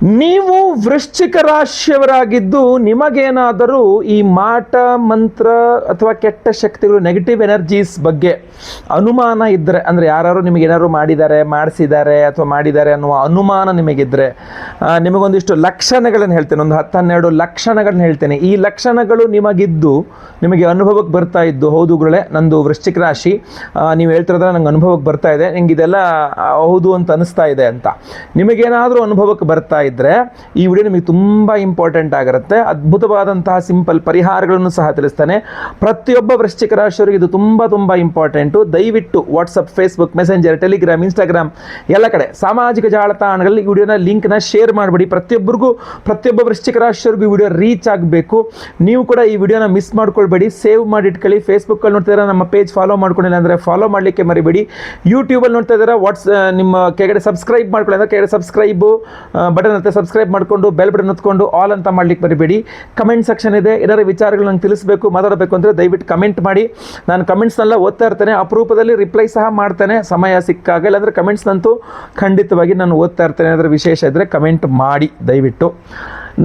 ನೀವು ವೃಶ್ಚಿಕ ರಾಶಿಯವರಾಗಿದ್ದು ನಿಮಗೇನಾದರೂ ಈ ಮಾಟ ಮಂತ್ರ ಅಥವಾ ಕೆಟ್ಟ ಶಕ್ತಿಗಳು ನೆಗೆಟಿವ್ ಎನರ್ಜೀಸ್ ಬಗ್ಗೆ ಅನುಮಾನ ಇದ್ದರೆ, ಅಂದರೆ ಯಾರು ನಿಮಗೇನಾದ್ರು ಮಾಡಿಸಿದ್ದಾರೆ ಅಥವಾ ಮಾಡಿದ್ದಾರೆ ಅನ್ನುವ ಅನುಮಾನ ನಿಮಗಿದ್ದರೆ ನಿಮಗೊಂದಿಷ್ಟು ಲಕ್ಷಣಗಳನ್ನು ಹೇಳ್ತೇನೆ, ಒಂದು 10-12 ಲಕ್ಷಣಗಳನ್ನ ಹೇಳ್ತೇನೆ. ಈ ಲಕ್ಷಣಗಳು ನಿಮಗಿದ್ದು ನಿಮಗೆ ಅನುಭವಕ್ಕೆ ಬರ್ತಾ ಇದ್ದು, ಹೌದು ಗುರುಗಳೇ ನಂದು ವೃಶ್ಚಿಕ ರಾಶಿ, ನೀವು ಹೇಳ್ತಿರೋದ್ರೆ ನಂಗೆ ಅನುಭವಕ್ಕೆ ಬರ್ತಾ ಇದೆ, ನಿಂಗೆ ಇದೆಲ್ಲ ಹೌದು ಅಂತ ಅನಿಸ್ತಾ ಇದೆ ಅಂತ ನಿಮಗೇನಾದರೂ ಅನುಭವಕ್ಕೆ ಬರ್ತಾ ಇದ್ದರೆ ಈ ವಿಡಿಯೋ ನಿಮಗೆ ತುಂಬ ಇಂಪಾರ್ಟೆಂಟ್ ಆಗಿರುತ್ತೆ. ಅದ್ಭುತವಾದಂತಹ ಸಿಂಪಲ್ ಪರಿಹಾರಗಳನ್ನು ಸಹ ತಿಳಿಸ್ತಾನೆ. ಪ್ರತಿಯೊಬ್ಬ ವೃಶ್ಚಿಕ ರಾಶಿಯವರಿಗೆ ಇದು ತುಂಬ ಇಂಪಾರ್ಟೆಂಟು. ದಯವಿಟ್ಟು WhatsApp, Facebook, messenger, Telegram, Instagram ಎಲ್ಲ ಕಡೆ ಸಾಮಾಜಿಕ ಜಾಲತಾಣಗಳಲ್ಲಿ ಈ ವಿಡಿಯೋನ ಲಿಂಕ್ನ ಶೇರ್ ಮಾಡಿಬಿಡಿ. ಪ್ರತಿಯೊಬ್ಬ ವೃಶ್ಚಿಕ ರಾಶಿಯವರಿಗೂ ಈ ವಿಡಿಯೋ ರೀಚ್ ಆಗಬೇಕು. ನೀವು ಕೂಡ ಈ ವಿಡಿಯೋನ ಮಿಸ್ ಮಾಡ್ಕೊಳ್ಬೇಡಿ, ಸೇವ್ ಮಾಡಿ ಇಟ್ಕೊಳ್ಳಿ. ಫೇಸ್ಬುಕ್ಕಲ್ಲಿ ನೋಡ್ತಿದ್ದೀರಾ ನಮ್ಮ ಪೇಜ್ ಫಾಲೋ ಮಾಡ್ಕೊಂಡಿಲ್ಲ ಅಂದರೆ ಫಾಲೋ ಮಾಡಲಿಕ್ಕೆ ಮರಿಬೇಡಿ. ಯೂಟ್ಯೂಬಲ್ಲಿ ನೋಡ್ತಾ ಇದ್ದೀರಾ ನಿಮ್ಮ ಕೆಳಗಡೆ ಸಬ್ಸ್ಕ್ರೈಬ್ ಮಾಡ್ಕೊಳ್ಳಿ ಅಂದರೆ ಕೆಳಗಡೆ ಸಬ್ಸ್ಕ್ರೈಬ್ ಬಟನ್ ಇರುತ್ತೆ, ಸಬ್ಸ್ಕ್ರೈಬ್ ಮಾಡಿಕೊಂಡು ಬೆಲ್ ಬಟನ್ ಹೊತ್ಕೊಂಡು ಆಲ್ ಅಂತ ಮಾಡ್ಲಿಕ್ಕೆ ಮರಿಬೇಡಿ. ಕಮೆಂಟ್ ಸೆಕ್ಷನ್ ಇದೆ, ಏನಾದ್ರು ವಿಚಾರಗಳು ನಂಗೆ ತಿಳಿಸಬೇಕು, ಮಾತಾಡಬೇಕು ಅಂದರೆ ದಯವಿಟ್ಟು ಕಮೆಂಟ್ ಮಾಡಿ. ನಾನು ಕಮೆಂಟ್ಸ್ನೆಲ್ಲ ಓದ್ತಾ ಇರ್ತೇನೆ, ಅಪರೂಪದಲ್ಲಿ ರಿಪ್ಲೈ ಸಹ ಮಾಡ್ತೇನೆ ಸಮಯ ಸಿಕ್ಕಾಗ. ಇಲ್ಲಾಂದರೆ ಕಮೆಂಟ್ಸ್ನಂತೂ ಖಂಡಿತವಾಗಿ ನಾನು ಓದ್ತಾ ಇರ್ತೇನೆ. ಏನಾದರೂ ವಿಶೇಷ ಇದ್ದರೆ ಕಮೆಂಟ್ ಮಾಡಿ ದಯವಿಟ್ಟು.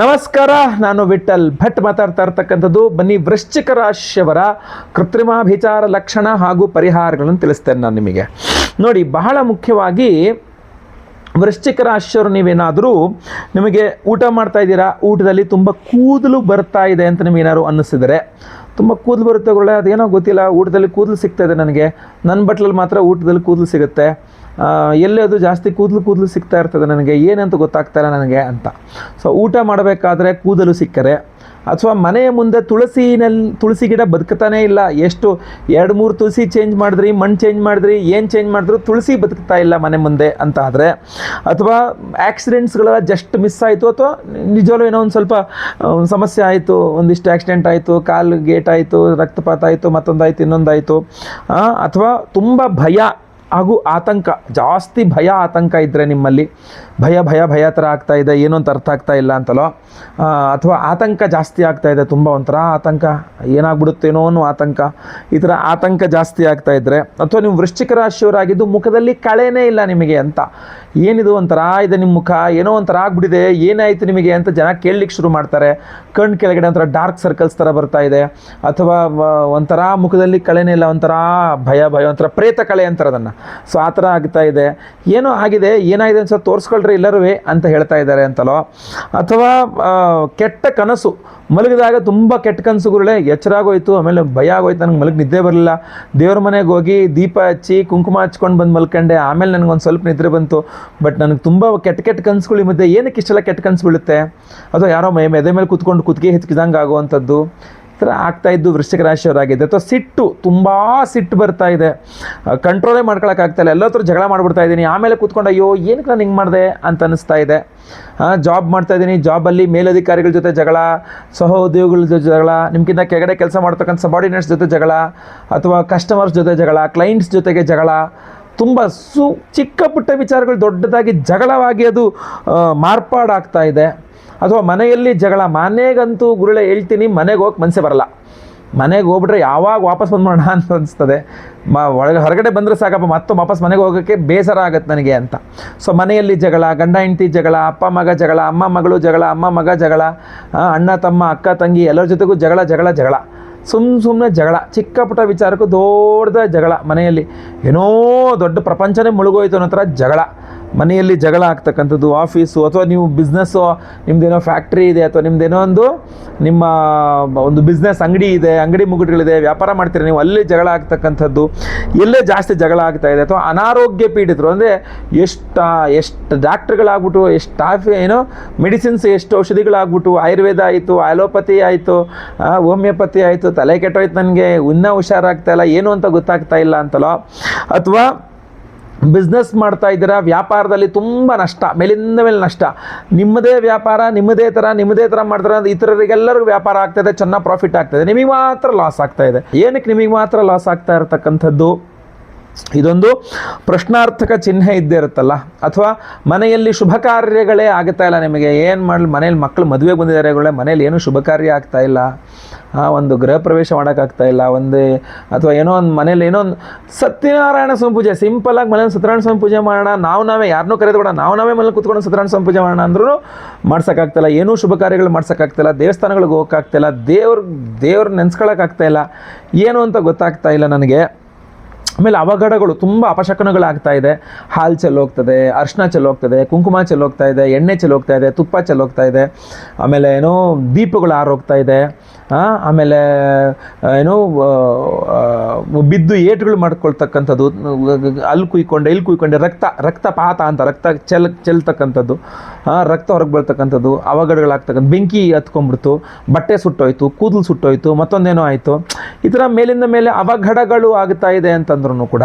ನಮಸ್ಕಾರ, ನಾನು ವಿಠಲ್ ಭಟ್ ಮಾತಾಡ್ತಾ ಇರ್ತಕ್ಕಂಥದ್ದು. ಬನ್ನಿ ವೃಶ್ಚಿಕ ರಾಶಿಯವರ ಕೃತ್ರಿಮಾಭಿಚಾರ ಲಕ್ಷಣ ಹಾಗೂ ಪರಿಹಾರಗಳನ್ನು ತಿಳಿಸ್ತೇನೆ ನಾನು ನಿಮಗೆ. ನೋಡಿ, ಬಹಳ ಮುಖ್ಯವಾಗಿ ವೃಶ್ಚಿಕ ರಾಶಿಯವರು ನೀವೇನಾದರೂ ನಿಮಗೆ ಊಟ ಮಾಡ್ತಾ ಇದ್ದೀರಾ, ಊಟದಲ್ಲಿ ತುಂಬ ಕೂದಲು ಬರ್ತಾ ಇದೆ ಅಂತ ನಿಮಗೇನಾದ್ರು ಅನ್ನಿಸಿದರೆ, ತುಂಬ ಕೂದಲು ಬರುತ್ತೆ ಗುರುಗಳೇ ಅದೇನೋ ಗೊತ್ತಿಲ್ಲ, ಊಟದಲ್ಲಿ ಕೂದಲು ಸಿಗ್ತಾ ಇದೆ ನನಗೆ, ನನ್ನ ಬಟ್ಲಲ್ಲಿ ಮಾತ್ರ ಊಟದಲ್ಲಿ ಕೂದಲು ಸಿಗುತ್ತೆ, ಎಲ್ಲೇ ಅದು ಜಾಸ್ತಿ ಕೂದಲು ಸಿಗ್ತಾ ಇರ್ತದೆ ನನಗೆ, ಏನಂತ ಗೊತ್ತಾಗ್ತಾ ಇಲ್ಲ ನನಗೆ ಅಂತ. ಸೊ ಊಟ ಮಾಡಬೇಕಾದ್ರೆ ಕೂದಲು ಸಿಕ್ಕರೆ, ಅಥವಾ ಮನೆಯ ಮುಂದೆ ತುಳಸಿ ಗಿಡ ಬದುಕ್ತಾನೇ ಇಲ್ಲ, ಎಷ್ಟು 2-3 ತುಳಸಿ ಚೇಂಜ್ ಮಾಡಿದ್ರಿ, ಮಣ್ಣು ಚೇಂಜ್ ಮಾಡಿದ್ರಿ, ಏನು ಚೇಂಜ್ ಮಾಡಿದ್ರು ತುಳಸಿ ಬದುಕ್ತಾ ಇಲ್ಲ ಮನೆ ಮುಂದೆ ಅಂತ ಆದರೆ, ಅಥವಾ ಆಕ್ಸಿಡೆಂಟ್ಸ್ಗಳೆಲ್ಲ ಜಸ್ಟ್ ಮಿಸ್ ಆಯಿತು, ಅಥವಾ ನಿಜವೂ ಏನೋ ಒಂದು ಸ್ವಲ್ಪ ಸಮಸ್ಯೆ ಆಯಿತು, ಒಂದಿಷ್ಟು ಆಕ್ಸಿಡೆಂಟ್ ಆಯಿತು, ಕಾಲು ಗೇಟ್ ಆಯಿತು, ರಕ್ತಪಾತ ಆಯಿತು, ಮತ್ತೊಂದಾಯಿತು ಇನ್ನೊಂದಾಯಿತು, ಅಥವಾ ತುಂಬ ಭಯ ಹಾಗೂ ಆತಂಕ, ಜಾಸ್ತಿ ಭಯ ಆತಂಕ ಇದ್ದರೆ ನಿಮ್ಮಲ್ಲಿ ಭಯ ಥರ ಆಗ್ತಾ ಇದೆ, ಏನೋ ಅಂತ ಅರ್ಥ ಆಗ್ತಾ ಇಲ್ಲ ಅಂತಲೋ, ಅಥವಾ ಆತಂಕ ಜಾಸ್ತಿ ಆಗ್ತಾ ಇದೆ, ತುಂಬ ಒಂಥರ ಆತಂಕ, ಏನಾಗ್ಬಿಡುತ್ತೇನೋ ಅನ್ನೋ ಆತಂಕ, ಈ ಥರ ಆತಂಕ ಜಾಸ್ತಿ ಆಗ್ತಾ ಇದ್ದರೆ, ಅಥವಾ ನೀವು ವೃಶ್ಚಿಕ ರಾಶಿಯವರಾಗಿದ್ದು ಮುಖದಲ್ಲಿ ಕಳೆನೇ ಇಲ್ಲ ನಿಮಗೆ ಅಂತ, ಏನಿದು ಒಂಥರ ಇದೆ ನಿಮ್ಮ ಮುಖ, ಏನೋ ಒಂಥರ ಆಗ್ಬಿಟ್ಟಿದೆ, ಏನಾಯಿತು ನಿಮಗೆ ಅಂತ ಜನ ಕೇಳಲಿಕ್ಕೆ ಶುರು ಮಾಡ್ತಾರೆ, ಕಣ್ಣು ಕೆಳಗಡೆ ಒಂಥರ ಡಾರ್ಕ್ ಸರ್ಕಲ್ಸ್ ಥರ ಬರ್ತಾ ಇದೆ, ಅಥವಾ ಒಂಥರ ಮುಖದಲ್ಲಿ ಕಳೆನೇ ಇಲ್ಲ, ಒಂಥರ ಭಯ ಒಂಥರ ಪ್ರೇತ ಕಳೆ ಅಂತಾರೆ ಅದನ್ನು. ಸೊ ಆ ಥರ ಆಗ್ತಾ ಇದೆ, ಏನೋ ಆಗಿದೆ, ಏನಾಗಿದೆ ಅಂತ ತೋರಿಸ್ಕೊಳ್ರಿ ಎಲ್ಲರೂ ಅಂತ ಹೇಳ್ತಾ ಇದ್ದಾರೆ ಅಂತಲೋ, ಅಥವಾ ಕೆಟ್ಟ ಕನಸು, ಮಲಗಿದಾಗ ತುಂಬ ಕೆಟ್ಟ ಕನಸುಗಳೇ, ಎಚ್ಚರಾಗೋಯ್ತು, ಆಮೇಲೆ ಭಯ ಆಗೋಯ್ತು, ನನಗೆ ನಿದ್ದೆ ಬರಲಿಲ್ಲ, ದೇವ್ರ ಮನೆಗೆ ಹೋಗಿ ದೀಪ ಹಚ್ಚಿ ಕುಂಕುಮ ಹಚ್ಕೊಂಡು ಬಂದು ಮಲ್ಕೊಂಡೆ, ಆಮೇಲೆ ನನಗೊಂದು ಸ್ವಲ್ಪ ನಿದ್ರೆ ಬಂತು, ಬಟ್ ನನಗೆ ತುಂಬ ಕೆಟ್ಟ ಕನಸುಗಳು ಈ ಮಧ್ಯೆ ಏನಕ್ಕೆ ಇಷ್ಟೆಲ್ಲ ಕೆಟ್ಟ ಕನಸು ಬೀಳುತ್ತೆ, ಅಥವಾ ಯಾರೋ ಎದೆ ಮೇಲೆ ಕೂತ್ಕೊಂಡು ಕುತ್ತಿಗೆ ಹೆಚ್ಚಿದಂಗೆ ಆಗುವಂಥದ್ದು, ಈ ಥರ ಆಗ್ತಾಯಿದ್ದು ವೃಶ್ಚಿಕ ರಾಶಿಯವರಾಗಿದೆ. ಅಥವಾ ಸಿಟ್ಟು, ತುಂಬ ಸಿಟ್ಟು ಬರ್ತಾ ಇದೆ, ಕಂಟ್ರೋಲೇ ಮಾಡ್ಕೊಳಕ್ಕಾಗ್ತಾಯಿಲ್ಲ, ಎಲ್ಲ ಹತ್ರ ಜಗಳ ಮಾಡಿಬಿಡ್ತಾ ಇದ್ದೀನಿ, ಆಮೇಲೆ ಕೂತ್ಕೊಂಡು ಅಯ್ಯೋ ಏನಕ್ಕೆ ನಾನು ಹಿಂಗೆ ಮಾಡಿದೆ ಅಂತ ಅನ್ನಿಸ್ತಾ ಇದೆ. ಜಾಬ್ ಮಾಡ್ತಾಯಿದ್ದೀನಿ, ಜಾಬಲ್ಲಿ ಮೇಲಧಿಕಾರಿಗಳ ಜೊತೆ ಜಗಳ, ಸಹೋದ್ಯೋಗಿಗಳ ಜೊತೆ ಜಗಳ, ನಿಮ್ಗಿಂತ ಕೆಳಗಡೆ ಕೆಲಸ ಮಾಡ್ತಕ್ಕಂಥ ಸಬಾರ್ಡಿನೇಟ್ಸ್ ಜೊತೆ ಜಗಳ, ಅಥವಾ ಕಸ್ಟಮರ್ಸ್ ಜೊತೆ ಜಗಳ, ಕ್ಲೈಂಟ್ಸ್ ಜೊತೆಗೆ ಜಗಳ, ತುಂಬ ಚಿಕ್ಕ ಪುಟ್ಟ ವಿಚಾರಗಳು ದೊಡ್ಡದಾಗಿ ಜಗಳವಾಗಿ ಅದು ಮಾರ್ಪಾಡಾಗ್ತಾ ಇದೆ. ಅಥವಾ ಮನೆಯಲ್ಲಿ ಜಗಳ, ಮನೆಗಂತೂ ಗುರುಳೆ ಹೇಳ್ತೀನಿ, ಮನೆಗೆ ಹೋಗಿ ಮನಸ್ಸೇ ಬರಲ್ಲ, ಮನೆಗೆ ಹೋಗ್ಬಿಟ್ರೆ ಯಾವಾಗ ವಾಪಸ್ ಬಂದ್ಬಿಡೋಣ ಅಂತ ಅನಿಸ್ತದೆ, ಹೊರಗಡೆ ಬಂದರೆ ಸಾಕಪ್ಪ, ಮತ್ತೆ ವಾಪಸ್ ಮನೆಗೆ ಹೋಗೋಕ್ಕೆ ಬೇಸರ ಆಗುತ್ತೆ ನನಗೆ ಅಂತ. ಸೊ ಮನೆಯಲ್ಲಿ ಜಗಳ, ಗಂಡ ಹೆಂಡತಿ ಜಗಳ, ಅಪ್ಪ ಮಗ ಜಗಳ, ಅಮ್ಮ ಮಗಳು ಜಗಳ, ಅಮ್ಮ ಮಗ ಜಗಳ, ಅಣ್ಣ ತಮ್ಮ ಅಕ್ಕ ತಂಗಿ ಎಲ್ಲರ ಜೊತೆಗೂ ಜಗಳ, ಸುಮ್ಮನೆ ಜಗಳ, ಚಿಕ್ಕ ಪುಟ್ಟ ವಿಚಾರಕ್ಕೂ ದೊಡ್ಡದ ಜಗಳ, ಮನೆಯಲ್ಲಿ ಏನೋ ದೊಡ್ಡ ಪ್ರಪಂಚನೇ ಮುಳುಗೋಯ್ತು ಅನ್ನೋ ಥರ ಜಗಳ, ಮನೆಯಲ್ಲಿ ಜಗಳ ಆಗ್ತಕ್ಕಂಥದ್ದು. ಆಫೀಸು, ಅಥವಾ ನೀವು ಬಿಸ್ನೆಸ್ಸು, ನಿಮ್ಮದೇನೋ ಫ್ಯಾಕ್ಟ್ರಿ ಇದೆ, ಅಥವಾ ನಿಮ್ಮದೇನೋ ನಿಮ್ಮ ಒಂದು ಬಿಸ್ನೆಸ್ ಅಂಗಡಿ ಇದೆ, ಅಂಗಡಿ ಮುಗ್ಗಟ್ಟುಗಳಿದೆ, ವ್ಯಾಪಾರ ಮಾಡ್ತೀರಿ ನೀವು, ಅಲ್ಲಿ ಜಗಳ ಆಗ್ತಕ್ಕಂಥದ್ದು, ಎಲ್ಲೇ ಜಾಸ್ತಿ ಜಗಳ ಆಗ್ತಾ ಇದೆ. ಅಥವಾ ಅನಾರೋಗ್ಯ ಪೀಡಿತರು, ಅಂದರೆ ಎಷ್ಟು ಡಾಕ್ಟ್ರುಗಳಾಗ್ಬಿಟ್ಟು, ಏನೋ ಮೆಡಿಸಿನ್ಸ್, ಎಷ್ಟು ಔಷಧಿಗಳಾಗ್ಬಿಟ್ಟು, ಆಯುರ್ವೇದ ಆಯಿತು, ಅಲೋಪತಿ ಆಯಿತು, ಹೋಮಿಯೋಪತಿ ಆಯಿತು, ತಲೆ ಕೆಟ್ಟೋಯ್ತು, ನನಗೆ ಇನ್ನೂ ಹುಷಾರಾಗ್ತಾ ಇಲ್ಲ, ಏನು ಅಂತ ಗೊತ್ತಾಗ್ತಾ ಇಲ್ಲ ಅಂತಲೋ, ಅಥವಾ ಬಿಸ್ನೆಸ್ ಮಾಡ್ತಾ ಇದ್ದೀರಾ, ವ್ಯಾಪಾರದಲ್ಲಿ ತುಂಬ ನಷ್ಟ, ಮೇಲಿಂದ ಮೇಲೆ ನಷ್ಟ, ನಿಮ್ಮದೇ ವ್ಯಾಪಾರ ನಿಮ್ಮದೇ ಥರ ಮಾಡ್ತಾರೆ, ಇತರರಿಗೆಲ್ಲರಿಗೂ ವ್ಯಾಪಾರ ಆಗ್ತಾಯಿದೆ, ಚೆನ್ನಾಗಿ ಪ್ರಾಫಿಟ್ ಆಗ್ತಾಯಿದೆ, ನಿಮಗೆ ಮಾತ್ರ ಲಾಸ್ ಆಗ್ತಾಯಿದೆ. ಏನಕ್ಕೆ ನಿಮಗೆ ಮಾತ್ರ ಲಾಸ್ ಆಗ್ತಾ ಇರತಕ್ಕಂಥದ್ದು ಇದೊಂದು ಪ್ರಶ್ನಾರ್ಥಕ ಚಿಹ್ನೆ ಇದ್ದೇ ಇರುತ್ತಲ್ಲ. ಅಥವಾ ಮನೆಯಲ್ಲಿ ಶುಭ ಕಾರ್ಯಗಳೇ ಆಗ್ತಾ ಇಲ್ಲ, ನಿಮಗೆ ಏನು ಮಾಡಲಿ, ಮನೇಲಿ ಮಕ್ಕಳು ಮದುವೆಗೆ ಬಂದಿದ್ದಾರೆ, ಮನೇಲಿ ಏನೂ ಶುಭ ಕಾರ್ಯ ಆಗ್ತಾ ಇಲ್ಲ, ಒಂದು ಗೃಹ ಪ್ರವೇಶ ಮಾಡೋಕ್ಕಾಗ್ತಾ ಇಲ್ಲ, ಅಥವಾ ಏನೋ ಒಂದು ಮನೇಲಿ ಏನೋ ಒಂದು ಸತ್ಯನಾರಾಯಣ ಸ್ವಾಮಿ ಪೂಜೆ, ಸಿಂಪಲಾಗಿ ಮನೇಲಿ ಸತ್ಯನಾರಾಯಣ ಸ್ವಾಮಿ ಪೂಜೆ ಮಾಡೋಣ, ನಾವೇ ಯಾರನ್ನೂ ಕರೆದು ಬೇಡ, ನಾವೇ ಮನೇಲಿ ಕೂತ್ಕೊಂಡು ಸತ್ಯನಾರಾಯಣ ಸ್ವಾಮಿ ಪೂಜೆ ಮಾಡೋಣ ಅಂದ್ರೂ ಮಾಡ್ಸೋಕ್ಕಾಗ್ತಾಯಿಲ್ಲ, ಏನೂ ಶುಭ ಕಾರ್ಯಗಳು ಮಾಡ್ಸೋಕ್ಕಾಗ್ತಾಯಿಲ್ಲ, ದೇವಸ್ಥಾನಗಳಿಗೆ ಹೋಗೋಕ್ಕಾಗ್ತಾಯಿಲ್ಲ, ದೇವ್ರ ನೆನೆಸ್ಕೊಳ್ಳೋಕ್ಕಾಗ್ತಾ ಇಲ್ಲ, ಏನು ಅಂತ ಗೊತ್ತಾಗ್ತಾ ಇಲ್ಲ ನನಗೆ. ಆಮೇಲೆ ಅವಘಡಗಳು, ತುಂಬ ಅಪಶಕನಗಳಾಗ್ತಾ ಇದೆ. ಹಾಲು ಚೆಲ್ಲೋಗ್ತದೆ, ಅರಿಶಿನ ಚೆಲ್ಲೋಗ್ತದೆ, ಕುಂಕುಮ ಚೆಲ್ಲೋಗ್ತಾ ಇದೆ, ಎಣ್ಣೆ ಚೆಲ್ಲೋಗ್ತಾ ಇದೆ, ತುಪ್ಪ ಚೆಲ್ಲೋಗ್ತಾ ಇದೆ, ಆಮೇಲೆ ಏನೋ ದೀಪಗಳು ಆರೋಗ್ತಾ ಇದೆ, ಆಮೇಲೆ ಏನೋ ಬಿದ್ದು ಏಟುಗಳು ಮಾಡ್ಕೊಳ್ತಕ್ಕಂಥದ್ದು, ಅಲ್ಲಿ ಕುಯ್ಕೊಂಡೆ ರಕ್ತಪಾತ ಅಂತ ರಕ್ತ ಚೆಲ್ತಕ್ಕಂಥದ್ದು, ರಕ್ತ ಹೊರಗೆ ಬೀಳ್ತಕ್ಕಂಥದ್ದು, ಅವಘಡಗಳಾಗ್ತಕ್ಕಂಥ, ಬೆಂಕಿ ಹತ್ಕೊಂಡ್ಬಿಡ್ತು, ಬಟ್ಟೆ ಸುಟ್ಟೋಯ್ತು, ಕೂದಲು ಸುಟ್ಟೋಯ್ತು, ಮತ್ತೊಂದೇನೋ ಆಯಿತು, ಈ ಥರ ಮೇಲಿಂದ ಮೇಲೆ ಅವಘಡಗಳು ಆಗ್ತಾ ಇದೆ ಅಂತಂದ್ರೂ ಕೂಡ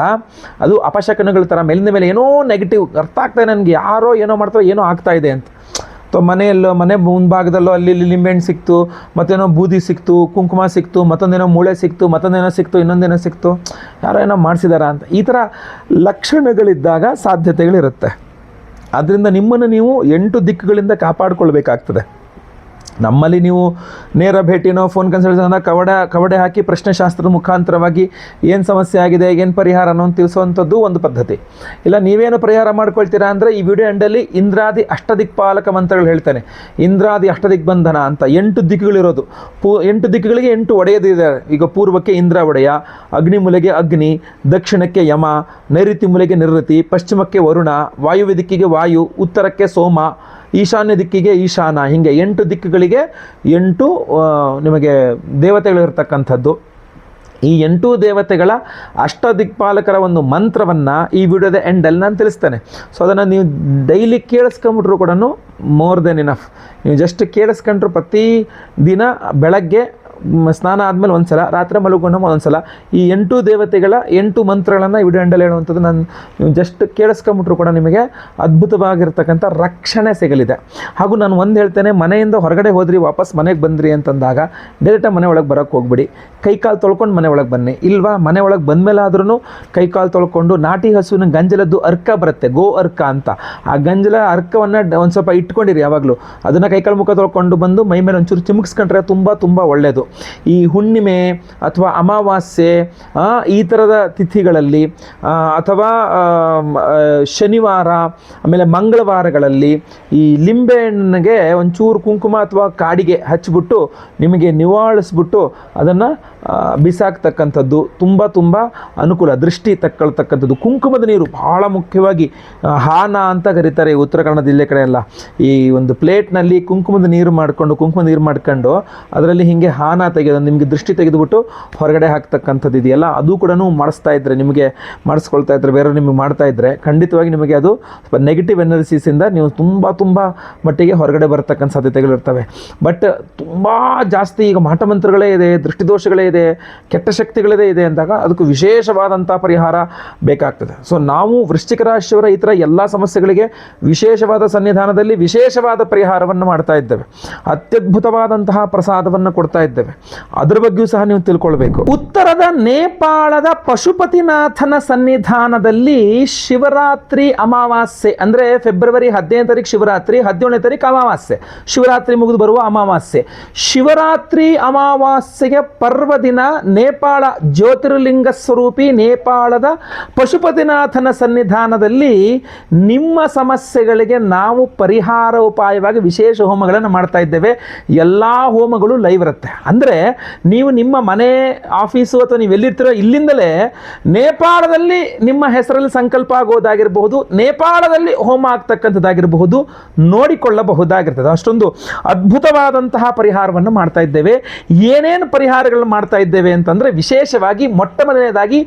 ಅದು ಅಪಶಕನಗಳ ಥರ ಮೇಲಿಂದ ಮೇಲೆ ಏನೋ ನೆಗೆಟಿವ್ ಅರ್ಥ ಆಗ್ತಾಯಿದೆ ನನಗೆ, ಯಾರೋ ಏನೋ ಮಾಡ್ತಾರೆ, ಏನೋ ಆಗ್ತಾ ಇದೆ ಅಂತ. ಮನೆ ಮುಂಭಾಗದಲ್ಲೋ ಅಲ್ಲಿ ಲಿಂಬೆಹಣ್ಣು ಸಿಕ್ತು, ಮತ್ತೇನೋ ಬೂದಿ ಸಿಕ್ತು, ಕುಂಕುಮ ಸಿಕ್ತು, ಮತ್ತೊಂದೇನೋ ಮೂಳೆ ಸಿಕ್ತು, ಮತ್ತೊಂದೇನೋ ಸಿಕ್ತು, ಇನ್ನೊಂದೇನೋ ಸಿಕ್ತು, ಯಾರೋ ಏನೋ ಮಾಡಿಸಿದಾರ ಅಂತ, ಈ ಥರ ಲಕ್ಷಣಗಳಿದ್ದಾಗ ಸಾಧ್ಯತೆಗಳಿರುತ್ತೆ. ಆದ್ದರಿಂದ ನಿಮ್ಮನ್ನು ನೀವು 8 ದಿಕ್ಕುಗಳಿಂದ ಕಾಪಾಡಿಕೊಳ್ಬೇಕಾಗ್ತದೆ. ನಮ್ಮಲ್ಲಿ ನೀವು ನೇರ ಭೇಟಿನೋ ಫೋನ್ ಕನ್ಸಲ್ಟೇಷನ್ ಕವಡೆ ಹಾಕಿ ಪ್ರಶ್ನೆಶಾಸ್ತ್ರದ ಮುಖಾಂತರವಾಗಿ ಏನು ಸಮಸ್ಯೆ ಆಗಿದೆ, ಏನು ಪರಿಹಾರನೋ ಅಂತ ತಿಳಿಸುವಂಥದ್ದು ಒಂದು ಪದ್ಧತಿ. ಇಲ್ಲ ನೀವೇನು ಪರಿಹಾರ ಮಾಡ್ಕೊಳ್ತೀರಾ ಅಂದರೆ ಈ ವಿಡಿಯೋ ಎಂಡಲ್ಲಿ ಇಂದ್ರಾದಿ ಅಷ್ಟದಿಕ್ಪಾಲಕ ಮಂತ್ರಗಳು ಹೇಳ್ತಾನೆ. ಇಂದ್ರಾದಿ ಅಷ್ಟದಿಗ್ಬಂಧನ ಅಂತ 8 ದಿಕ್ಕುಗಳಿರೋದು. 8 ದಿಕ್ಕುಗಳಿಗೆ 8 ಒಡೆಯದಿದೆ. ಈಗ ಪೂರ್ವಕ್ಕೆ ಇಂದ್ರ ಒಡೆಯ, ಅಗ್ನಿ ಮೂಲೆಗೆ ಅಗ್ನಿ, ದಕ್ಷಿಣಕ್ಕೆ ಯಮ, ನೈಋತ್ಯ ಮೂಲೆಗೆ ನಿವೃತ್ತಿ, ಪಶ್ಚಿಮಕ್ಕೆ ವರುಣ, ವಾಯುವ್ಯ ದಿಕ್ಕಿಗೆ ವಾಯು, ಉತ್ತರಕ್ಕೆ ಸೋಮ, ಈಶಾನ್ಯ ದಿಕ್ಕಿಗೆ ಈಶಾನ, ಹೀಗೆ 8 ದಿಕ್ಕುಗಳಿಗೆ 8 ನಿಮಗೆ ದೇವತೆಗಳಿರ್ತಕ್ಕಂಥದ್ದು. ಈ 8 ದೇವತೆಗಳ ಅಷ್ಟದಿಕ್ಪಾಲಕರ ಒಂದು ಮಂತ್ರವನ್ನು ಈ ವಿಡಿಯೋದ ಎಂಡಲ್ಲಿ ನಾನು ತಿಳಿಸ್ತೇನೆ. ಸೊ ಅದನ್ನು ನೀವು ಡೈಲಿ ಕೇಳಿಸ್ಕೊಂಬಿಟ್ರು ಕೂಡ ಮೋರ್ ದೆನ್ ಇನಫ್. ನೀವು ಜಸ್ಟ್ ಕೇಳಿಸ್ಕೊಂಡ್ರು ಪ್ರತಿ ದಿನ ಬೆಳಗ್ಗೆ ಸ್ನಾನ ಆದಮೇಲೆ ಒಂದು ಸಲ, ರಾತ್ರಿ ಮಲಗುವ ಒಂದು ಸಲ ಈ 8 ದೇವತೆಗಳ 8 ಮಂತ್ರಗಳನ್ನು ಈ ವಿಡಿಯೋ ಎಂಡಲ್ಲಿ ಹೇಳುವಂಥದ್ದು ನೀವು ಜಸ್ಟ್ ಕೇಳಿಸ್ಕೊಂಬಿಟ್ರು ಕೂಡ ನಿಮಗೆ ಅದ್ಭುತವಾಗಿರ್ತಕ್ಕಂಥ ರಕ್ಷಣೆ ಸಿಗಲಿದೆ. ಹಾಗೂ ನಾನು ಒಂದು ಹೇಳ್ತೇನೆ, ಮನೆಯಿಂದ ಹೊರಗಡೆ ಹೋದ್ರಿ, ವಾಪಸ್ ಮನೆಗೆ ಬಂದ್ರಿ ಅಂತಂದಾಗ ಡೈರೆಕ್ಟಾಗಿ ಮನೆ ಒಳಗೆ ಬರೋಕ್ಕೆ ಹೋಗ್ಬಿಡಿ, ಕೈಕಾಲು ತೊಳ್ಕೊಂಡು ಮನೆ ಒಳಗೆ ಬನ್ನಿ. ಇಲ್ವಾ ಮನೆ ಒಳಗೆ ಬಂದಮೇಲೆ ಆದ್ರೂ ಕೈಕಾಲು ತೊಳ್ಕೊಂಡು ನಾಟಿ ಹಸುವಿನ ಗಂಜಲದ್ದು ಅರ್ಕ ಬರುತ್ತೆ, ಗೋ ಅರ್ಕ ಅಂತ, ಆ ಗಂಜಲ ಅರ್ಕವನ್ನು ಒಂದು ಸ್ವಲ್ಪ ಇಟ್ಕೊಂಡಿರಿ ಯಾವಾಗಲೂ. ಅದನ್ನು ಕೈಕಾಲು ಮುಖ ತೊಳ್ಕೊಂಡು ಬಂದು ಮೈ ಮೇಲೆ ಒಂಚೂರು ಚಿಮುಕ್ಸ್ಕೊಂಡ್ರೆ ತುಂಬ ಒಳ್ಳೆಯದು. ಈ ಹುಣ್ಣಿಮೆ ಅಥವಾ ಅಮಾವಾಸ್ಯೆ ಈ ಥರದ ತಿಥಿಗಳಲ್ಲಿ ಅಥವಾ ಶನಿವಾರ ಆಮೇಲೆ ಮಂಗಳವಾರಗಳಲ್ಲಿ ಈ ಲಿಂಬೆಹಣ್ಣಿಗೆ ಒಂಚೂರು ಕುಂಕುಮ ಅಥವಾ ಕಾಡಿಗೆ ಹಚ್ಚಿಬಿಟ್ಟು ನಿಮಗೆ ನಿವಾಳಿಸ್ಬಿಟ್ಟು ಅದನ್ನು ಬಿಸಾಕ್ತಕ್ಕಂಥದ್ದು ತುಂಬ ಅನುಕೂಲ, ದೃಷ್ಟಿ ತಕ್ಕೊಳ್ತಕ್ಕಂಥದ್ದು. ಕುಂಕುಮದ ನೀರು ಬಹಳ ಮುಖ್ಯವಾಗಿ ಹಾನ ಅಂತ ಕರೀತಾರೆ ಉತ್ತರ ಕನ್ನಡ ಜಿಲ್ಲೆ ಕಡೆ ಎಲ್ಲ. ಈ ಒಂದು ಪ್ಲೇಟ್ನಲ್ಲಿ ಕುಂಕುಮದ ನೀರು ಮಾಡ್ಕೊಂಡು ಅದರಲ್ಲಿ ಹೀಗೆ ಹಾನ ತೆಗೆದು ನಿಮಗೆ ದೃಷ್ಟಿ ತೆಗೆದುಬಿಟ್ಟು ಹೊರಗಡೆ ಹಾಕ್ತಕ್ಕಂಥದ್ದು ಇದೆಯಲ್ಲ, ಅದು ಕೂಡ ಮಾಡಿಸ್ತಾ ಇದ್ದರೆ, ನಿಮಗೆ ಮಾಡಿಸ್ಕೊಳ್ತಾ ಇದ್ದರೆ, ಬೇರೆ ನಿಮಗೆ ಮಾಡ್ತಾ ಇದ್ದರೆ ಖಂಡಿತವಾಗಿ ನಿಮಗೆ ಅದು ನೆಗೆಟಿವ್ ಎನರ್ಜೀಸಿಂದ ನೀವು ತುಂಬ ಮಟ್ಟಿಗೆ ಹೊರಗಡೆ ಬರ್ತಕ್ಕಂಥ ಸಾಧ್ಯತೆಗಳಿರ್ತವೆ. ಬಟ್ ತುಂಬ ಜಾಸ್ತಿ ಈಗ ಮಾಟಮಂತ್ರಗಳೇ ಇದೆ, ದೃಷ್ಟಿದೋಷಗಳೇ ಇದೆ, ಕೆಟ್ಟ ಶಕ್ತಿಗಳೇ ಇದೆ ಅಂದಾಗ ಅದಕ್ಕೂ ವಿಶೇಷವಾದಂಥ ಪರಿಹಾರ ಬೇಕಾಗ್ತದೆ. ಸೊ ನಾವು ವೃಶ್ಚಿಕ ರಾಶಿಯವರ ಈ ಥರ ಎಲ್ಲ ಸಮಸ್ಯೆಗಳಿಗೆ ವಿಶೇಷವಾದ ಸನ್ನಿಧಾನದಲ್ಲಿ ವಿಶೇಷವಾದ ಪರಿಹಾರವನ್ನು ಮಾಡ್ತಾ ಇದ್ದೇವೆ, ಅತ್ಯದ್ಭುತವಾದಂತಹ ಪ್ರಸಾದವನ್ನು ಕೊಡ್ತಾ ಇದ್ದೇವೆ. ಅದರ ಬಗ್ಗೆಯೂ ಸಹ ನೀವು ತಿಳ್ಕೊಳ್ಬೇಕು. ಉತ್ತರದ ನೇಪಾಳದ ಪಶುಪತಿನಾಥನ ಸನ್ನಿಧಾನದಲ್ಲಿ ಶಿವರಾತ್ರಿ ಅಮಾವಾಸ್ಯೆ ಅಂದರೆ ಫೆಬ್ರವರಿ 15ನೇ ತಾರೀಕು ಶಿವರಾತ್ರಿ, 17ನೇ ತಾರೀಕು ಅಮಾವಾಸ್ಯೆ, ಶಿವರಾತ್ರಿ ಮುಗಿದು ಬರುವ ಅಮಾವಾಸ್ಯೆ. ಶಿವರಾತ್ರಿ ಅಮಾವಾಸ್ಯೆಗೆ ಪರ್ವ ದಿನ ನೇಪಾಳ ಜ್ಯೋತಿರ್ಲಿಂಗ ಸ್ವರೂಪಿ ನೇಪಾಳದ ಪಶುಪತಿನಾಥನ ಸನ್ನಿಧಾನದಲ್ಲಿ ನಿಮ್ಮ ಸಮಸ್ಯೆಗಳಿಗೆ ನಾವು ಪರಿಹಾರ ಉಪಾಯವಾಗಿ ವಿಶೇಷ ಹೋಮಗಳನ್ನು ಮಾಡ್ತಾ ಇದ್ದೇವೆ. ಎಲ್ಲ ಹೋಮಗಳು ಲೈವ್ ಇರುತ್ತೆ. ಅಂದರೆ ನೀವು ನಿಮ್ಮ ಮನೆ, ಆಫೀಸು ಅಥವಾ ನೀವು ಎಲ್ಲಿರ್ತೀರೋ ಇಲ್ಲಿಂದಲೇ ನೇಪಾಳದಲ್ಲಿ ನಿಮ್ಮ ಹೆಸರಲ್ಲಿ ಸಂಕಲ್ಪ ಆಗೋದಾಗಿರಬಹುದು, ನೇಪಾಳದಲ್ಲಿ ಹೋಮ ಆಗ್ತಕ್ಕಂಥದ್ದಾಗಿರಬಹುದು, ನೋಡಿಕೊಳ್ಳಬಹುದಾಗಿರ್ತದೆ. ಅಷ್ಟೊಂದು ಅದ್ಭುತವಾದಂತಹ ಪರಿಹಾರವನ್ನು ಮಾಡ್ತಾ ಇದ್ದೇವೆ. ಏನೇನು ಪರಿಹಾರಗಳನ್ನು ಮಾಡ್ತಾ ಇದ್ದೇವೆ ಅಂತಂದರೆ ವಿಶೇಷವಾಗಿ ಮೊಟ್ಟ ಮೊದಲನೇದಾಗಿ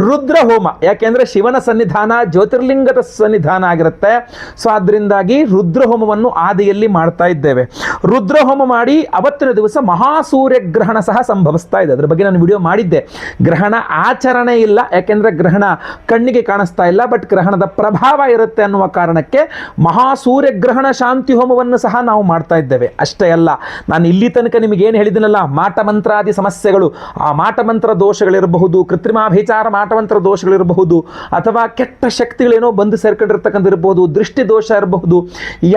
ರುದ್ರ ಹೋಮ. ಯಾಕೆಂದರೆ ಶಿವನ ಸನ್ನಿಧಾನ ಜ್ಯೋತಿರ್ಲಿಂಗದ ಸನ್ನಿಧಾನ ಆಗಿರುತ್ತೆ. ಸೊ ಅದರಿಂದಾಗಿ ರುದ್ರ ಹೋಮವನ್ನು ಆದಿಯಲ್ಲಿ ಮಾಡ್ತಾ ಇದ್ದೇವೆ. ರುದ್ರ ಹೋಮ ಮಾಡಿ ಅವತ್ತಿನ ದಿವಸ ಮಹಾಸೂರ್ಯ ಗ್ರಹಣ ಸಹ ಸಂಭವಿಸ್ತಾ ಇದೆ. ಅದರ ಬಗ್ಗೆ ನಾನು ವಿಡಿಯೋ ಮಾಡಿದ್ದೆ. ಗ್ರಹಣ ಆಚರಣೆ ಇಲ್ಲ, ಯಾಕೆಂದರೆ ಗ್ರಹಣ ಕಣ್ಣಿಗೆ ಕಾಣಿಸ್ತಾ ಇಲ್ಲ, ಬಟ್ ಗ್ರಹಣದ ಪ್ರಭಾವ ಇರುತ್ತೆ ಅನ್ನುವ ಕಾರಣಕ್ಕೆ ಮಹಾಸೂರ್ಯ ಗ್ರಹಣ ಶಾಂತಿ ಹೋಮವನ್ನು ಸಹ ನಾವು ಮಾಡ್ತಾ ಇದ್ದೇವೆ. ಅಷ್ಟೇ ಅಲ್ಲ, ನಾನು ಇಲ್ಲಿ ತನಕ ನಿಮಗೇನು ಹೇಳಿದ್ದೀನಲ್ಲ, ಮಾಟ ಮಂತ್ರಾದಿ ಸಮಸ್ಯೆಗಳು ಆ ಮಾಟಮಂತ್ರ ದೋಷಗಳಿರಬಹುದು, ಕೃತ್ರಿಮಾಭಿಚಾರ ಮಾಟಮಂತ್ರ ದೋಷಗಳಿರಬಹುದು, ಅಥವಾ ಕೆಟ್ಟ ಶಕ್ತಿಗಳೇನೋ ಬಂದು ಸೇರ್ಕೊಂಡಿರ್ತಕ್ಕಂಥ ಇರಬಹುದು, ದೃಷ್ಟಿ ದೋಷ ಇರಬಹುದು,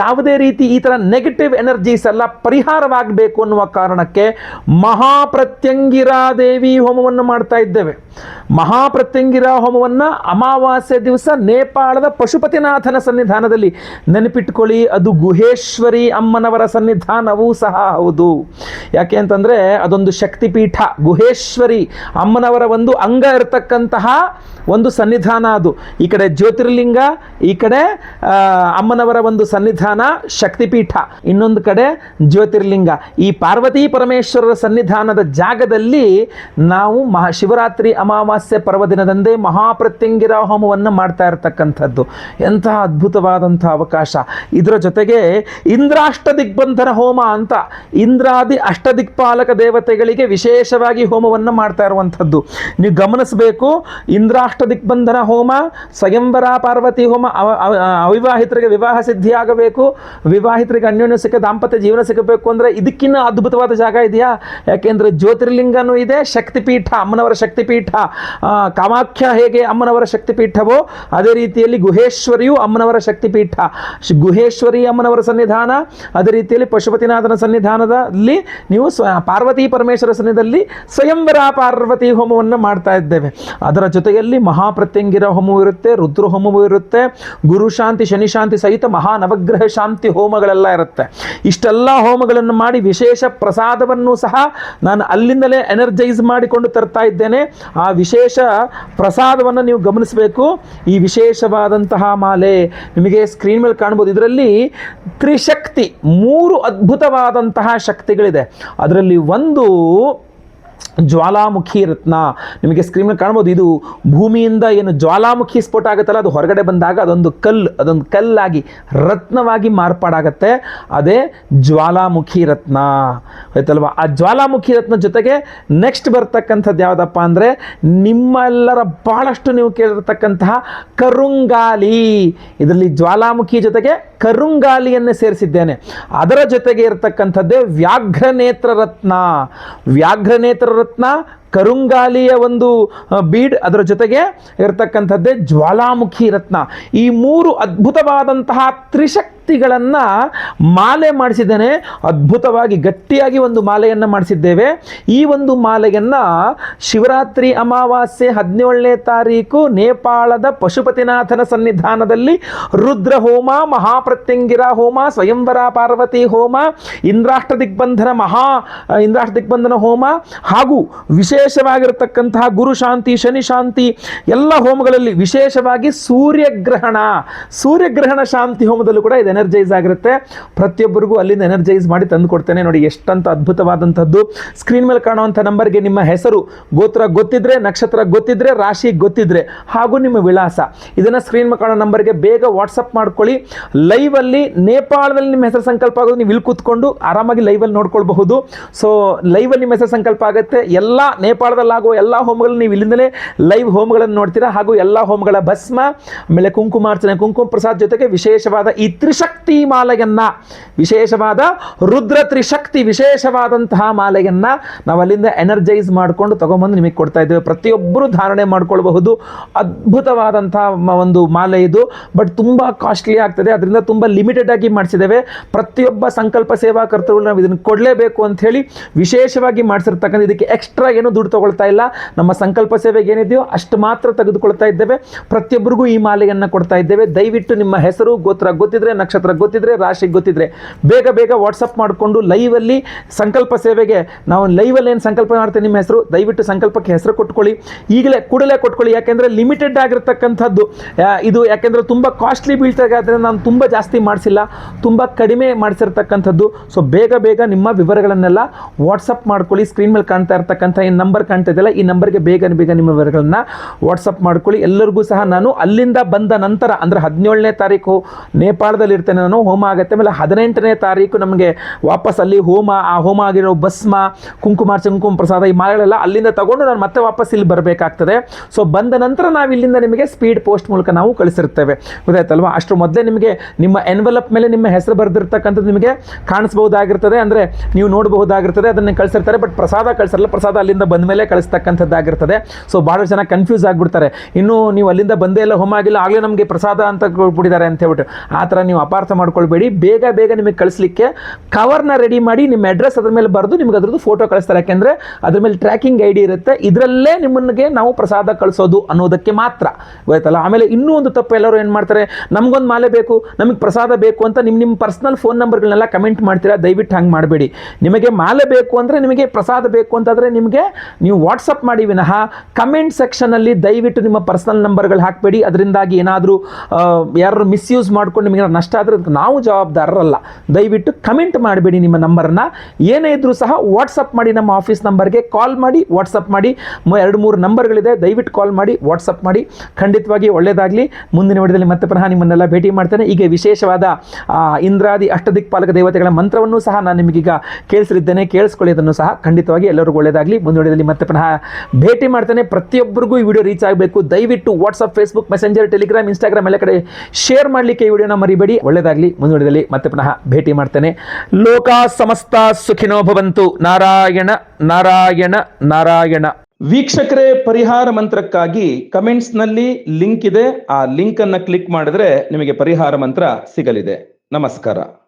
ಯಾವುದೇ ರೀತಿ ಈ ಥರ ನೆಗೆಟಿವ್ ಎನರ್ಜೀಸ್ ಎಲ್ಲ ಪರಿಹಾರವಾಗಬೇಕು ಅನ್ನುವ ಕಾರಣಕ್ಕೆ ಮಹಾಪ್ರತ್ಯಂಗಿರಾ ದೇವಿ ಹೋಮವನ್ನು ಮಾಡ್ತಾ ಇದ್ದೇವೆ. ಮಹಾಪ್ರತ್ಯಂಗಿರಾ ಹೋಮವನ್ನು ಅಮಾವಾಸ್ಯೆ ದಿವಸ ನೇಪಾಳದ ಪಶುಪತಿನಾಥನ ಸನ್ನಿಧಾನದಲ್ಲಿ ನೆನಪಿಟ್ಕೊಳ್ಳಿ. ಅದು ಗುಹೇಶ್ವರಿ ಅಮ್ಮನವರ ಸನ್ನಿಧಾನವೂ ಸಹ ಹೌದು. ಯಾಕೆ ಅಂತಂದರೆ ಅದೊಂದು ಶಕ್ತಿಪೀಠ. ಗುಹೇಶ್ವರಿ ಅಮ್ಮನವರ ಒಂದು ಅಂಗ ಇರತಕ್ಕಂತಹ ಒಂದು ಸನ್ನಿಧಾನ ಅದು. ಈ ಕಡೆ ಜ್ಯೋತಿರ್ಲಿಂಗ, ಈ ಕಡೆ ಅಮ್ಮನವರ ಒಂದು ಸನ್ನಿಧಾನ ಶಕ್ತಿಪೀಠ, ಇನ್ನೊಂದು ಕಡೆ ಜ್ಯೋತಿರ್ಲಿಂಗ. ಈ ಪಾರ್ವತಿ ಪರಮೇಶ್ವರರ ಸನ್ನಿಧಾನದ ಜಾಗದಲ್ಲಿ ನಾವು ಶಿವರಾತ್ರಿ ಅಮಾವಾಸ್ಯೆ ಪರ್ವದಿನದಂದೇ ಮಹಾಪ್ರತ್ಯಂಗಿರಾ ಹೋಮವನ್ನು ಮಾಡ್ತಾ ಇರತಕ್ಕಂಥದ್ದು. ಎಂತಹ ಅದ್ಭುತವಾದಂಥ ಅವಕಾಶ. ಇದರ ಜೊತೆಗೆ ಇಂದ್ರಾಷ್ಟ ದಿಗ್ಬಂಧನ ಹೋಮ ಅಂತ ಇಂದ್ರಾದಿ ಅಷ್ಟದಿಕ್ಪಾಲಕ ದೇವತೆಗಳಿಗೆ ವಿಶೇಷವಾಗಿ ಹೋಮವನ್ನು ಮಾಡ್ತಾ ಇರುವಂಥದ್ದು. ನೀವು ಗಮನಿಸಬೇಕು, ಇಂದ್ರಾಷ್ಟ ದಿಗ್ಬಂಧನ ಹೋಮ, ಸ್ವಯಂವರ ಪಾರ್ವತಿ ಹೋಮ, ಅವಿವಾಹಿತರಿಗೆ ವಿವಾಹ ಸಿದ್ಧಿಯಾಗಬೇಕು, ವಿವಾಹಿತರಿಗೆ ಅನ್ಯೋನ್ಯ ಸಿಕ್ಕ ದಾಂಪತ್ಯ ಜೀವನ ಸಿಗಬೇಕು ಅಂದರೆ ಇದಕ್ಕಿಂತ ಅದ್ಭುತವಾದ ಜಾಗ ಇದೆಯಾ? ಯಾಕೆಂದರೆ ಜ್ಯೋತಿರ್ಲಿಂಗನೂ ಇದೆ, ಶಕ್ತಿಪೀಠ ಅಮ್ಮನವರ ಶಕ್ತಿಪೀಠ. ಕಾಮಾಖ್ಯ ಹೇಗೆ ಅಮ್ಮನವರ ಶಕ್ತಿಪೀಠವೋ ಅದೇ ರೀತಿಯಲ್ಲಿ ಗುಹೇಶ್ವರಿಯು ಅಮ್ಮನವರ ಶಕ್ತಿಪೀಠ. ಗುಹೇಶ್ವರಿ ಅಮ್ಮನವರ ಸನ್ನಿಧಾನ, ಅದೇ ರೀತಿಯಲ್ಲಿ ಪಶುಪತಿನಾಥನ ಸನ್ನಿಧಾನದಲ್ಲಿ ನೀವು ಪಾರ್ವತಿ ಪರಮೇಶ್ವರ ಸನ್ನಿಧಿಯಲ್ಲಿ ಸ್ವಯಂವರ ಪಾರ್ವತಿ ಹೋಮವನ್ನು ಮಾಡ್ತಾ ಇದ್ದೇವೆ. ಅದರ ಜೊತೆಯಲ್ಲಿ ಮಹಾಪ್ರತ್ಯಂಗಿರ ಹೋಮವೂ ಇರುತ್ತೆ, ರುದ್ರ ಹೋಮವೂ ಇರುತ್ತೆ, ಗುರು ಶಾಂತಿ ಶನಿ ಶಾಂತಿ ಸಹಿತ ಮಹಾ ನವಗ್ರಹ ಶಾಂತಿ ಹೋಮಗಳೆಲ್ಲ ಇರುತ್ತೆ. ಇಷ್ಟೆಲ್ಲ ಹೋಮಗಳನ್ನು ಮಾಡಿ ವಿಶೇಷ ಪ್ರಸಾದವನ್ನು ಸಹ ನಾನು ಅಲ್ಲಿಂದಲೇ ಎನರ್ಜೈಸ್ ಮಾಡಿಕೊಂಡು ತರ್ತಾ ಇದ್ದೇನೆ. ಆ ವಿಶೇಷ ಪ್ರಸಾದವನ್ನು ನೀವು ಗಮನಿಸಬೇಕು. ಈ ವಿಶೇಷವಾದಂತಹ ಮಾಲೆ ನಿಮಗೆ ಸ್ಕ್ರೀನ್ ಮೇಲೆ ಕಾಣ್ಬೋದು. ಇದರಲ್ಲಿ ತ್ರಿಶಕ್ತಿ, 3 ಅದ್ಭುತವಾದಂತಹ ಶಕ್ತಿಗಳಿದೆ. ಅದರಲ್ಲಿ ಒಂದು ಜ್ವಾಲಾಮುಖಿ ರತ್ನ ನಿಮಗೆ ಸ್ಕ್ರೀನ್ ಮೇಲೆ ಕಾಣ್ಬೋದು. ಇದು ಭೂಮಿಯಿಂದ ಏನು ಜ್ವಾಲಾಮುಖಿ ಸ್ಫೋಟ ಆಗುತ್ತಲ್ಲ, ಅದು ಹೊರಗಡೆ ಬಂದಾಗ ಅದೊಂದು ಕಲ್ಲಾಗಿ ರತ್ನವಾಗಿ ಮಾರ್ಪಾಡಾಗತ್ತೆ. ಅದೇ ಜ್ವಾಲಾಮುಖಿ ರತ್ನ ಆಯ್ತಲ್ವಾ? ಆ ಜ್ವಾಲಾಮುಖಿ ರತ್ನ ಜೊತೆಗೆ ನೆಕ್ಸ್ಟ್ ಬರ್ತಕ್ಕಂಥದ್ದು ಯಾವುದಪ್ಪ ಅಂದರೆ ನಿಮ್ಮೆಲ್ಲರ ಭಾಳಷ್ಟು ನೀವು ಕೇಳಿರ್ತಕ್ಕಂತಹ ಕರುಂಗಾಲಿ. ಇದರಲ್ಲಿ ಜ್ವಾಲಾಮುಖಿ ಜೊತೆಗೆ ಕರುಂಗಾಲಿಯನ್ನು ಸೇರಿಸಿದ್ದೇನೆ. ಅದರ ಜೊತೆಗೆ ಇರತಕ್ಕಂಥದ್ದೇ ವ್ಯಾಘ್ರನೇತ್ರ ರತ್ನ. ವ್ಯಾಘ್ರನೇತ್ರ ರತ್ನ, ಕರುಂಗಾಲಿಯ ಒಂದು ಬೀಡ್, ಅದರ ಜೊತೆಗೆ ಇರತಕ್ಕಂಥದ್ದೇ ಜ್ವಾಲಾಮುಖಿ ರತ್ನ. ಈ 3 ಅದ್ಭುತವಾದಂತಹ ತ್ರಿಶಕ್ತಿಗಳನ್ನು ಮಾಲೆ ಮಾಡಿಸಿದ್ದೇನೆ. ಅದ್ಭುತವಾಗಿ ಗಟ್ಟಿಯಾಗಿ ಒಂದು ಮಾಲೆಯನ್ನು ಮಾಡಿಸಿದ್ದೇವೆ. ಈ ಒಂದು ಮಾಲೆಯನ್ನು ಶಿವರಾತ್ರಿ ಅಮಾವಾಸ್ಯೆ 17ನೇ ತಾರೀಕು ನೇಪಾಳದ ಪಶುಪತಿನಾಥನ ಸನ್ನಿಧಾನದಲ್ಲಿ ರುದ್ರ ಹೋಮ, ಮಹಾಪ್ರತ್ಯಂಗಿರ ಹೋಮ, ಸ್ವಯಂವರ ಪಾರ್ವತಿ ಹೋಮ, ಇಂದ್ರಾಷ್ಟ ದಿಗ್ಬಂಧನ ಹೋಮ ಹಾಗೂ ವಿಶೇಷವಾಗಿರತಕ್ಕಂತಹ ಗುರು ಶಾಂತಿ ಶನಿ ಶಾಂತಿ ಎಲ್ಲ ಹೋಮಗಳಲ್ಲಿ ವಿಶೇಷವಾಗಿ ಸೂರ್ಯಗ್ರಹಣ ಶಾಂತಿ ಹೋಮದಲ್ಲೂ ಕೂಡ ಇದು ಎನರ್ಜೈಸ್ ಆಗಿರುತ್ತೆ. ಪ್ರತಿಯೊಬ್ಬರಿಗೂ ಅಲ್ಲಿಂದ ಎನರ್ಜೈಸ್ ಮಾಡಿ ತಂದು ಕೊಡ್ತೇನೆ. ನೋಡಿ ಎಷ್ಟಂತ ಅದ್ಭುತವಾದಂಥದ್ದು. ಸ್ಕ್ರೀನ್ ಮೇಲೆ ಕಾಣುವಂಥ ನಂಬರ್ಗೆ ನಿಮ್ಮ ಹೆಸರು, ಗೋತ್ರ ಗೊತ್ತಿದ್ರೆ, ನಕ್ಷತ್ರ ಗೊತ್ತಿದ್ರೆ, ರಾಶಿ ಗೊತ್ತಿದ್ರೆ ಹಾಗೂ ನಿಮ್ಮ ವಿಳಾಸ ಇದನ್ನು ಸ್ಕ್ರೀನ್ ಮೇಲೆ ಕಾಣೋ ನಂಬರ್ಗೆ ಬೇಗ ವಾಟ್ಸಪ್ ಮಾಡ್ಕೊಳ್ಳಿ. ಲೈವಲ್ಲಿ ನೇಪಾಳದಲ್ಲಿ ನಿಮ್ಮ ಹೆಸರು ಸಂಕಲ್ಪ ಆಗೋದು ನೀವು ಇಲ್ಲಿ ಕೂತ್ಕೊಂಡು ಆರಾಮಾಗಿ ಲೈವಲ್ಲಿ ನೋಡ್ಕೊಳ್ಬಹುದು. ಸೊ ಲೈವಲ್ಲಿ ನಿಮ್ಮ ಹೆಸರು ಸಂಕಲ್ಪ ಆಗುತ್ತೆ. ಎಲ್ಲ ನೇಪಾಳದಲ್ಲಾಗುವ ಎಲ್ಲ ಹೋಮಗಳನ್ನು ನೀವು ಇಲ್ಲಿಂದಲೇ ಲೈವ್ ಹೋಮಗಳನ್ನು ನೋಡ್ತೀರಾ. ಹಾಗೂ ಎಲ್ಲ ಹೋಮಗಳ ಭಸ್ಮ, ಆಮೇಲೆ ಕುಂಕುಮಾರ್ಚನೆ, ಕುಂಕುಮ ಪ್ರಸಾದ ಜೊತೆಗೆ ವಿಶೇಷವಾದ ಈ ತ್ರಿಶಕ್ತಿ ಮಾಲೆಯನ್ನು, ವಿಶೇಷವಾದ ರುದ್ರ ತ್ರಿಶಕ್ತಿ ವಿಶೇಷವಾದಂತಹ ಮಾಲೆಯನ್ನು ನಾವು ಅಲ್ಲಿಂದ ಎನರ್ಜೈಸ್ ಮಾಡಿಕೊಂಡು ತಗೊಂಬಂದು ನಿಮಗೆ ಕೊಡ್ತಾ ಇದ್ದೇವೆ. ಪ್ರತಿಯೊಬ್ಬರು ಧಾರಣೆ ಮಾಡ್ಕೊಳ್ಬಹುದು. ಅದ್ಭುತವಾದಂತಹ ಒಂದು ಮಾಲೆ ಇದು. ಬಟ್ ತುಂಬ ಕಾಸ್ಟ್ಲಿ ಆಗ್ತದೆ. ಅದರಿಂದ ತುಂಬ ಲಿಮಿಟೆಡ್ ಆಗಿ ಮಾಡಿಸಿದ್ದೇವೆ. ಪ್ರತಿಯೊಬ್ಬ ಸಂಕಲ್ಪ ಸೇವಾ ಕರ್ತರು ನಾವು ಇದನ್ನು ಕೊಡಲೇಬೇಕು ಅಂತ ಹೇಳಿ ವಿಶೇಷವಾಗಿ ಮಾಡಿಸಿರ್ತಕ್ಕಂಥ, ಇದಕ್ಕೆ ಎಕ್ಸ್ಟ್ರಾ ಏನು ದುಡ್ಡು ತಗೊಳ್ತಾ ಇಲ್ಲ. ನಮ್ಮ ಸಂಕಲ್ಪ ಸೇವೆಗೆ ಏನಿದೆಯೋ ಅಷ್ಟು ಮಾತ್ರ ತೆಗೆದುಕೊಳ್ತಾ ಇದ್ದೇವೆ. ಪ್ರತಿಯೊಬ್ಬರಿಗೂ ಈ ಮಾಲೆಯನ್ನು ಕೊಡ್ತಾ ಇದ್ದೇವೆ. ದಯವಿಟ್ಟು ನಿಮ್ಮ ಹೆಸರು, ಗೋತ್ರ ಗೊತ್ತಿದ್ರೆ, ನಕ್ಷತ್ರ ಗೊತ್ತಿದ್ರೆ, ರಾಶಿ ಗೊತ್ತಿದ್ರೆ ಬೇಗ ವಾಟ್ಸಪ್ ಮಾಡಿಕೊಂಡು ಲೈವಲ್ಲಿ ಸಂಕಲ್ಪ ಸೇವೆಗೆ ನಾವು ಲೈವಲ್ಲಿ ಏನು ಸಂಕಲ್ಪ ಮಾಡ್ತೇವೆ, ನಿಮ್ಮ ಹೆಸರು ದಯವಿಟ್ಟು ಸಂಕಲ್ಪಕ್ಕೆ ಹೆಸರು ಕೊಟ್ಕೊಳ್ಳಿ. ಕೂಡಲೇ ಕೊಟ್ಕೊಳ್ಳಿ. ಯಾಕೆಂದರೆ ಲಿಮಿಟೆಡ್ ಆಗಿರ್ತಕ್ಕಂಥದ್ದು ಇದು. ಯಾಕೆಂದರೆ ತುಂಬ ಕಾಸ್ಟ್ಲಿ ಬೀಳ್ತಾ ಆದರೆ ನಾನು ತುಂಬ ಜಾಸ್ತಿ ಮಾಡಿಸಿಲ್ಲ, ತುಂಬ ಕಡಿಮೆ ಮಾಡಿಸಿರ್ತಕ್ಕಂಥದ್ದು. ಸೊ ಬೇಗ ನಿಮ್ಮ ವಿವರಗಳನ್ನೆಲ್ಲ ವಾಟ್ಸಪ್ ಮಾಡ್ಕೊಳ್ಳಿ. ಸ್ಕ್ರೀನ್ ಮೇಲೆ ಕಾಣ್ತಾ ಇರ್ತಕ್ಕಂಥ ಈ ನಂಬರ್ ಕಾಣ್ತಾ ಇದೆಯಲ್ಲ, ಈ ನಂಬರ್ಗೆ ಬೇಗ ನಿಮ್ಮ ವಿವರಗಳನ್ನು ವಾಟ್ಸಪ್ ಮಾಡ್ಕೊಳ್ಳಿ. ಎಲ್ಲರಿಗೂ ಸಹ ನಾನು ಅಲ್ಲಿಂದ ಬಂದ ನಂತರ ಅಂದರೆ 17ನೇ ತಾರೀಕು ನೇಪಾಳದಲ್ಲಿ ಹೇಳಿರ್ತೇನೆ ನಾನು, ಹೋಮ ಆಗುತ್ತೆ. ಆಮೇಲೆ 18ನೇ ತಾರೀಕು ನಮಗೆ ವಾಪಸ್ ಅಲ್ಲಿ ಆ ಹೋಮ ಆಗಿರೋ ಭಸ್ಮ, ಕುಂಕುಮಾರ್ಚನೆ, ಕುಂಕುಮ ಪ್ರಸಾದ, ಈ ಮಾಲೆಗಳೆಲ್ಲ ಅಲ್ಲಿಂದ ತಗೊಂಡು ನಾನು ಮತ್ತೆ ವಾಪಸ್ ಇಲ್ಲಿ ಬರಬೇಕಾಗ್ತದೆ. ಸೊ ಬಂದ ನಂತರ ನಾವು ಇಲ್ಲಿಂದ ನಿಮಗೆ ಸ್ಪೀಡ್ ಪೋಸ್ಟ್ ಮೂಲಕ ನಾವು ಕಳಿಸಿರ್ತೇವೆ, ಗೊತ್ತಾಯ್ತಲ್ವಾ? ಅಷ್ಟರ ಮೊದಲೇ ನಿಮಗೆ ನಿಮ್ಮ ಎನ್ವೆಲಪ್ ಮೇಲೆ ನಿಮ್ಮ ಹೆಸರು ಬರೆದಿರ್ತಕ್ಕಂಥದ್ದು ನಿಮಗೆ ಕಾಣಿಸಬಹುದಾಗಿರ್ತದೆ, ಅಂದರೆ ನೀವು ನೋಡಬಹುದಾಗಿರ್ತದೆ, ಅದನ್ನು ಕಳಿಸಿರ್ತಾರೆ. ಬಟ್ ಪ್ರಸಾದ ಕಳಿಸಲ್ಲ, ಪ್ರಸಾದ ಅಲ್ಲಿಂದ ಬಂದ ಮೇಲೆ ಕಳಿಸ್ತಕ್ಕಂಥದ್ದಾಗಿರ್ತದೆ. ಸೊ ಭಾಳಷ್ಟು ಜನ ಕನ್ಫ್ಯೂಸ್ ಆಗಿಬಿಡ್ತಾರೆ, ಇನ್ನೂ ನೀವು ಅಲ್ಲಿಂದ ಬಂದೇ ಇಲ್ಲ, ಹೋಮ ಆಗಿಲ್ಲ, ಆಗಲೇ ನಮಗೆ ಪ್ರಸಾದ ಅಂತ ಕೊಟ್ಬಿಟ್ಟಿದ್ದಾರೆ ಅಂತ ಹೇಳ್ಬಿಟ್ಟು. ಆ ಥರ ನೀವು ಅಪಾರ್ಥ ಮಾಡ್ಕೊಳ್ಬೇಡಿ. ಬೇಗ ನಿಮಗೆ ಕಳಿಸ್ಲಿಕ್ಕೆ ಕವರ್ನ ರೆಡಿ ಮಾಡಿ ನಿಮ್ಮ ಅಡ್ರೆಸ್ ಅದ್ರ ಮೇಲೆ ಬರೆದು ನಿಮ್ಗೆ ಅದ್ರದ್ದು ಫೋಟೋ ಕಳಿಸ್ತಾರೆ. ಯಾಕೆಂದರೆ ಅದ್ರ ಮೇಲೆ ಟ್ರ್ಯಾಕಿಂಗ್ ಐಡಿ ಇರುತ್ತೆ, ಇದರಲ್ಲೇ ನಿಮ್ಮನ್ಗೆ ನಾವು ಪ್ರಸಾದ ಕಳಿಸೋದು ಅನ್ನೋದಕ್ಕೆ ಮಾತ್ರ, ಗೊತ್ತಾಯ್ತಲ್ಲ? ಆಮೇಲೆ ಇನ್ನೂ ಒಂದು ತಪ್ಪು ಎಲ್ಲರೂ ಏನು ಮಾಡ್ತಾರೆ, ನಮಗೊಂದು ಮಾಲೆ ಬೇಕು, ನಮಗೆ ಪ್ರಸಾದ ಬೇಕು ಅಂತ ನಿಮ್ಮ ಪರ್ಸನಲ್ ಫೋನ್ ನಂಬರ್ಗಳನ್ನೆಲ್ಲ ಕಮೆಂಟ್ ಮಾಡ್ತೀರಾ. ದಯವಿಟ್ಟು ಹಂಗೆ ಮಾಡಬೇಡಿ. ನಿಮಗೆ ಮಾಲೆ ಬೇಕು ಅಂದರೆ, ನಿಮಗೆ ಪ್ರಸಾದ ಬೇಕು ಅಂತಂದರೆ ನಿಮಗೆ ನೀವು ವಾಟ್ಸಪ್ ಮಾಡಿ ವಿನಃ ಕಮೆಂಟ್ ಸೆಕ್ಷನಲ್ಲಿ ದಯವಿಟ್ಟು ನಿಮ್ಮ ಪರ್ಸನಲ್ ನಂಬರ್ಗಳು ಹಾಕಬೇಡಿ. ಅದರಿಂದಾಗಿ ಏನಾದರೂ ಯಾರು ಮಿಸ್ಯೂಸ್ ಮಾಡ್ಕೊಂಡು ನಿಮಗೆ ನಷ್ಟ ಆದರೆ ನಾವು ಜವಾಬ್ದಾರರಲ್ಲ. ದಯವಿಟ್ಟು ಕಮೆಂಟ್ ಮಾಡಬೇಡಿ. ನಿಮ್ಮ ನಂಬರನ್ನು ಏನೇ ಇದ್ರೂ ಸಹ ವಾಟ್ಸಪ್ ಮಾಡಿ, ನಮ್ಮ ಆಫೀಸ್ ನಂಬರ್ಗೆ ಕಾಲ್ ಮಾಡಿ, ವಾಟ್ಸಪ್ ಮಾಡಿ. 2-3 ನಂಬರ್ಗಳಿದೆ, ದಯವಿಟ್ಟು ಕಾಲ್ ಮಾಡಿ, ವಾಟ್ಸಪ್ ಮಾಡಿ. ಖಂಡಿತವಾಗಿ ಒಳ್ಳೆಯದಾಗಲಿ. ಮುಂದಿನ ವಿಡಿಯೋದಲ್ಲಿ ಮತ್ತೆ ಪುನಃ ನಿಮ್ಮನ್ನೆಲ್ಲ ಭೇಟಿ ಮಾಡ್ತೇನೆ. ಈಗ ವಿಶೇಷವಾದ ಇಂದ್ರಾದಿ ಅಷ್ಟದಿಕ್ಪಾಲಕ ದೇವತೆಗಳ ಮಂತ್ರವನ್ನು ಸಹ ನಾನು ನಿಮಗೀಗ ಕೇಳಿಸಲಿದ್ದೇನೆ, ಕೇಳಿಸ್ಕೊಳ್ಳೋದನ್ನು ಸಹ. ಖಂಡಿತವಾಗಿ ಎಲ್ಲರಿಗೂ ಒಳ್ಳೆಯದಾಗಲಿ. ಮುಂದಿನ ವಿಡಿಯೋದಲ್ಲಿ ಮತ್ತೆ ಪುನಃ ಭೇಟಿ ಮಾಡ್ತೇನೆ. ಪ್ರತಿಯೊಬ್ಬರಿಗೂ ಈ ವಿಡಿಯೋ ರೀಚ್ ಆಗಬೇಕು. ದಯವಿಟ್ಟು WhatsApp, Facebook, messenger, Telegram, Instagram ಎಲ್ಲ ಕಡೆ ಶೇರ್ ಮಾಡಲಿಕ್ಕೆ ಈ ವಿಡಿಯೋನ ಮರಿಬೇಡಿ. ಒಳ್ಳೆಯದಾಗಲಿ. ಮುಂದಿನ ವಿಡಿಯೋದಲ್ಲಿ ಮತ್ತೆ ಪುನಃ ಭೇಟಿ ಮಾಡ್ತೇನೆ. ಲೋಕ ಸಮಸ್ತ ಸುಖಿನೋ ಭವಂತು. ನಾರಾಯಣ ನಾರಾಯಣ ನಾರಾಯಣ. ವೀಕ್ಷಕರೇ, ಪರಿಹಾರ ಮಂತ್ರಕ್ಕಾಗಿ ಕಮೆಂಟ್ಸ್ನಲ್ಲಿ ಲಿಂಕ್ ಇದೆ. ಆ ಲಿಂಕ್ ಅನ್ನು ಕ್ಲಿಕ್ ಮಾಡಿದ್ರೆ ನಿಮಗೆ ಪರಿಹಾರ ಮಂತ್ರ ಸಿಗಲಿದೆ. ನಮಸ್ಕಾರ.